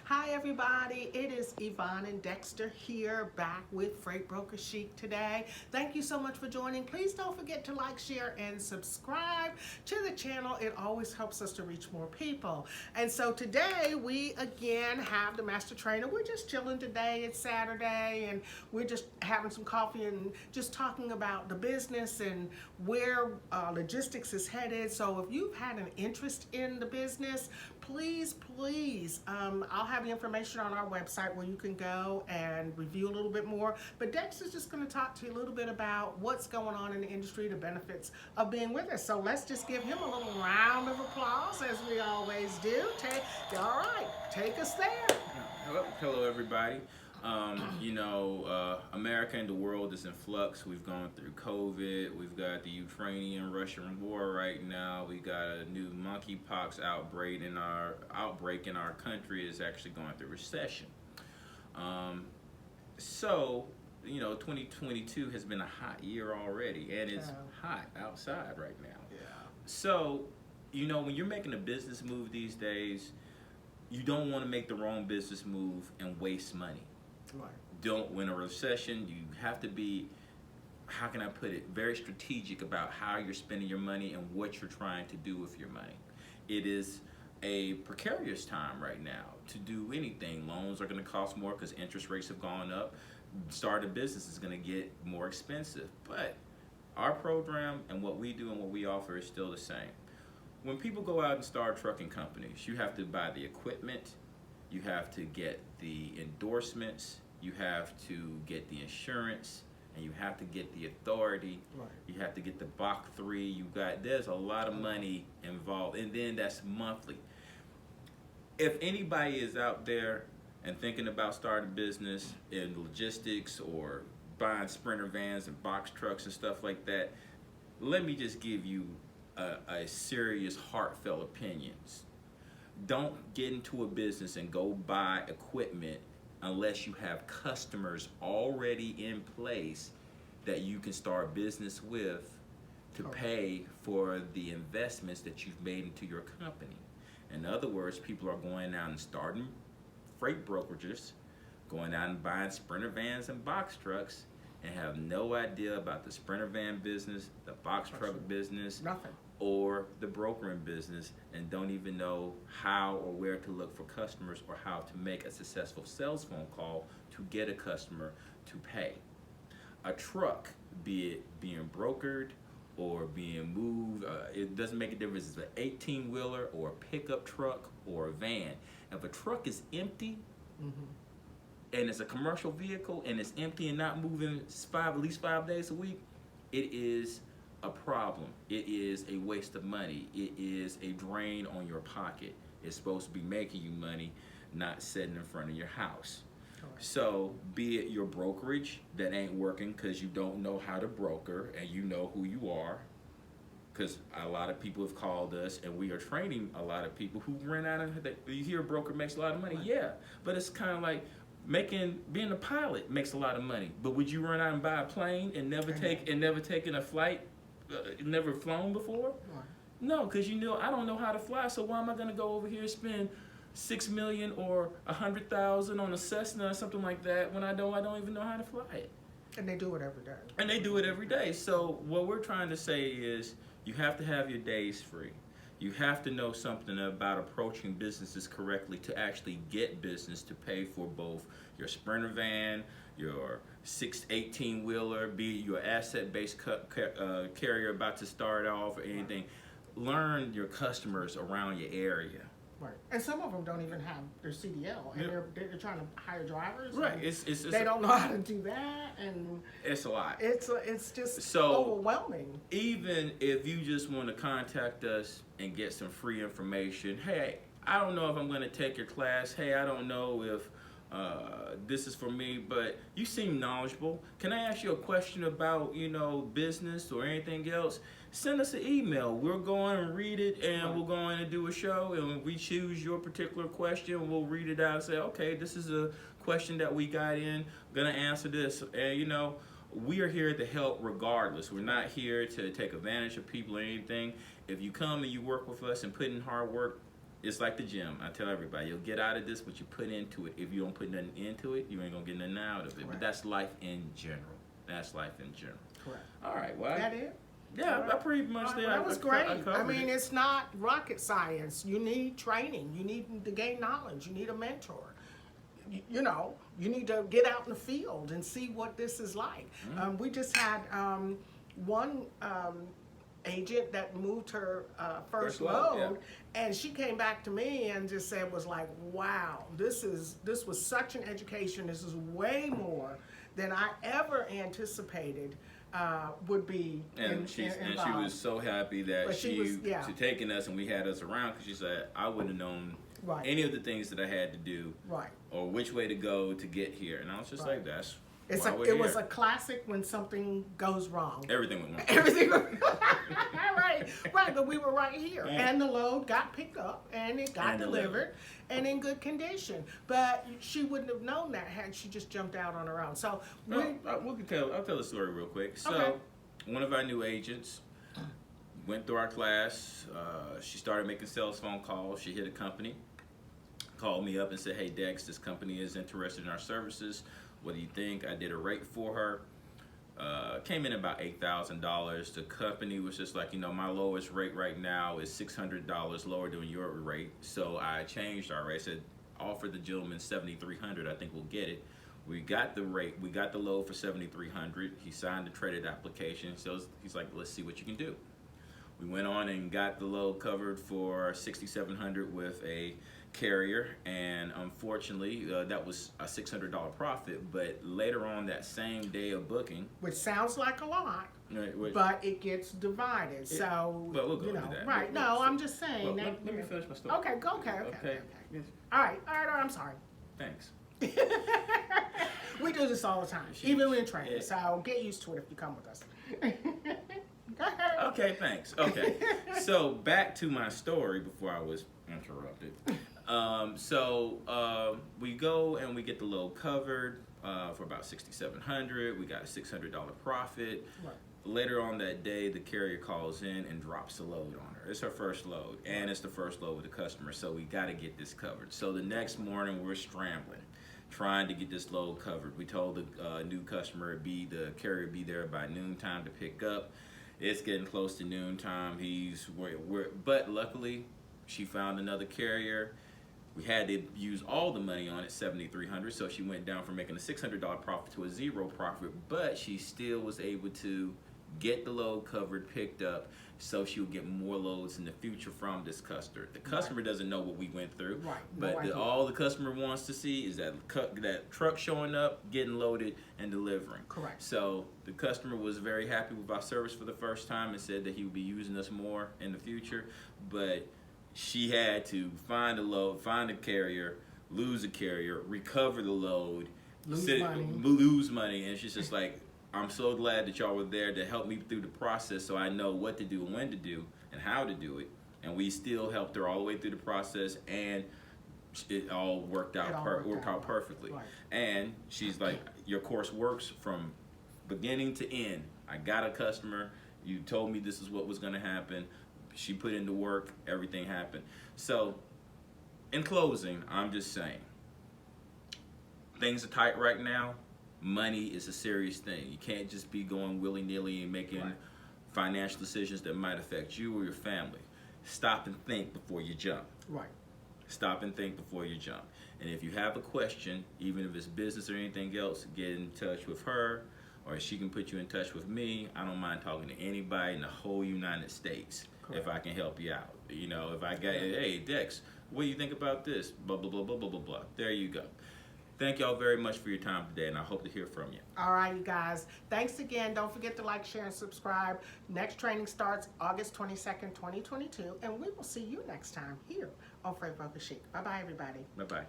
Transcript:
Hi everybody, it is Yvonne and Dexter here back with Freight Broker Chic today. Thank you so much for joining. Please don't forget to like, share, and subscribe to the channel. It always helps us to reach more people. And so today we again have the master trainer. We're just chilling today. It's Saturday and we're just having some coffee and just talking about the business and where logistics is headed. So if you've had an interest in the business, please, I'll have the information on our website where you can go and review a little bit more. But Dexter's just going to talk to you a little bit about what's going on in the industry, the benefits of being with us. So let's just give him a little round of applause as we always do. All right, take us there. Hello everybody. America and the world is in flux. We've gone through COVID. We've got the Ukrainian-Russian war right now. We got a new monkeypox outbreak in our country. Is actually going through recession. 2022 has been a hot year already, and it's hot outside right now. Yeah. So, when you're making a business move these days, you don't want to make the wrong business move and waste money. Right. When a recession, you have to be, how can I put it, very strategic about how you're spending your money and what you're trying to do with your money. It is a precarious time right now to do anything. Loans are going to cost more because interest rates have gone up. Start a business is going to get more expensive. But our program and what we do and what we offer is still the same. When people go out and start trucking companies, you have to buy the equipment, you have to get the endorsements, you have to get the insurance, and you have to get the authority. Right. You have to get the Bach 3. There's a lot of money involved, and then that's monthly. If anybody is out there and thinking about starting a business in logistics or buying Sprinter vans and box trucks and stuff like that, let me just give you a serious, heartfelt opinions. Don't get into a business and go buy equipment unless you have customers already in place that you can start business with to pay for the investments that you've made into your company. In other words, people are going out and starting freight brokerages, going out and buying Sprinter vans and box trucks, and have no idea about the Sprinter van business, the box truck business, Nothing. or the brokering business, and don't even know how or where to look for customers or how to make a successful sales phone call to get a customer to pay. A truck, be it being brokered or being moved, it doesn't make a difference. It's an 18-wheeler or a pickup truck or a van. If a truck is empty, and it's a commercial vehicle and it's empty and not moving at least 5 days a week, it is a problem. It is a waste of money. It is a drain on your pocket. It's supposed to be making you money, not sitting in front of your house. So be it your brokerage that ain't working because you don't know how to broker and you know who you are, because a lot of people have called us and we are training a lot of people who ran out of, you hear a broker makes a lot of money, yeah, but it's kind of like being a pilot makes a lot of money, but would you run out and buy a plane and never taken a flight, never flown before? Right. No, because I don't know how to fly, so why am I going to go over here and spend $6 million or $100,000 on a Cessna or something like that when I don't even know how to fly it? And they do it every day. And they do it every day. So what we're trying to say is you have to have your days free. You have to know something about approaching businesses correctly to actually get business to pay for both your Sprinter van, your 18-wheeler, be it your asset-based carrier about to start off or anything. Learn your customers around your area. Right. And some of them don't even have their CDL, and they're trying to hire drivers. Right. They don't know how to do that, and it's a lot. It's just overwhelming. Even if you just want to contact us and get some free information, hey, I don't know if I'm going to take your class. Hey, I don't know if this is for me, but you seem knowledgeable. Can I ask you a question about business or anything else? Send us an email. We'll go on and read it, and we'll go on and do a show, and we choose your particular question. We'll read it out and say, okay, this is a question that we got in. Gonna answer this, and we are here to help regardless. We're not here to take advantage of people or anything. If you come and you work with us and put in hard work, it's like the gym. I tell everybody, you'll get out of this what you put into it. If you don't put nothing into it, you ain't gonna get nothing out of it. Correct. But that's life in general. That's life in general. Correct. All right, well, That it? yeah, All right. I pretty much Well, did. that was great. I covered mean, it. it's not rocket science. You need training. You need to gain knowledge. You need a mentor. You know, you need to get out in the field and see what this is like. We just had one agent that moved her first load, yeah. and she came back to me and just said, was like, wow, this was such an education. This is way more than I ever anticipated would be And she was so happy that But she taking us, and we had us around, because she said, I wouldn't have known Right. any of the things that I had to do, Right. or which way to go to get here. And I was just Right. like, that's It's why we're it was here. a classic when something goes wrong. Everything went wrong. Everything right, but we were right here, and the load got picked up, and it got delivered, and in good condition. But she wouldn't have known that had she just jumped out on her own. So I'll tell the story real quick. So Okay. one of our new agents went through our class. She started making sales phone calls. She hit a company, called me up and said, hey Dex, this company is interested in our services. What do you think? I did a rate for her. Came in about $8,000. The company was just like, my lowest rate right now is $600 lower than your rate. So I changed our rate. I said, offer the gentleman $7,300. I think we'll get it. We got the rate. We got the load for $7,300. He signed the traded application. So he's like, let's see what you can do. We went on and got the load covered for $6,700 with a carrier, and unfortunately that was a $600 profit. But later on that same day of booking, which sounds like a lot, but it gets divided. So but we'll go into that. Right? No, I'm just saying. Well, that, let me finish my story. Okay, go. Okay. Yes. All right. I'm sorry. Thanks. We do this all the time, even when training. So get used to it if you come with us. Go ahead. Okay, thanks. Okay, so back to my story before I was interrupted. We go and we get the load covered for about $6,700. We got a $600 profit. Right. Later on that day, the carrier calls in and drops the load on her. It's her first load, and it's the first load with the customer, so we got to get this covered. So the next morning, we're scrambling, trying to get this load covered. We told the new customer the carrier be there by noontime to pick up. It's getting close to noontime. But luckily, she found another carrier. We had to use all the money on it, $7,300. So she went down from making a $600 profit to a zero profit. But she still was able to get the load covered, picked up, so she'll get more loads in the future from this customer. The customer doesn't know what we went through, Right. but all the customer wants to see is that truck showing up, getting loaded, and delivering. Correct. So the customer was very happy with our service for the first time and said that he would be using us more in the future. But she had to find a load, find a carrier, lose a carrier, recover the load, lose money, and she's just like, I'm so glad that y'all were there to help me through the process so I know what to do and when to do and how to do it. And we still helped her all the way through the process, and it all worked out perfectly. Right. And she's like, your course works from beginning to end. I got a customer. You told me this is what was going to happen. She put in the work. Everything happened. So in closing, I'm just saying, things are tight right now. Money is a serious thing. You can't just be going willy-nilly and making financial decisions that might affect you or your family. Stop and think before you jump. Right. Stop and think before you jump. And if you have a question, even if it's business or anything else, get in touch with her, or she can put you in touch with me. I don't mind talking to anybody in the whole United States. Correct. If I can help you out. If I got, hey, Dex, what do you think about this? Blah, blah, blah, blah, blah, blah, blah. There you go. Thank y'all very much for your time today, and I hope to hear from you. All right, you guys. Thanks again. Don't forget to like, share, and subscribe. Next training starts August 22nd, 2022, and we will see you next time here on Freight Broker Chic. Bye-bye, everybody. Bye-bye.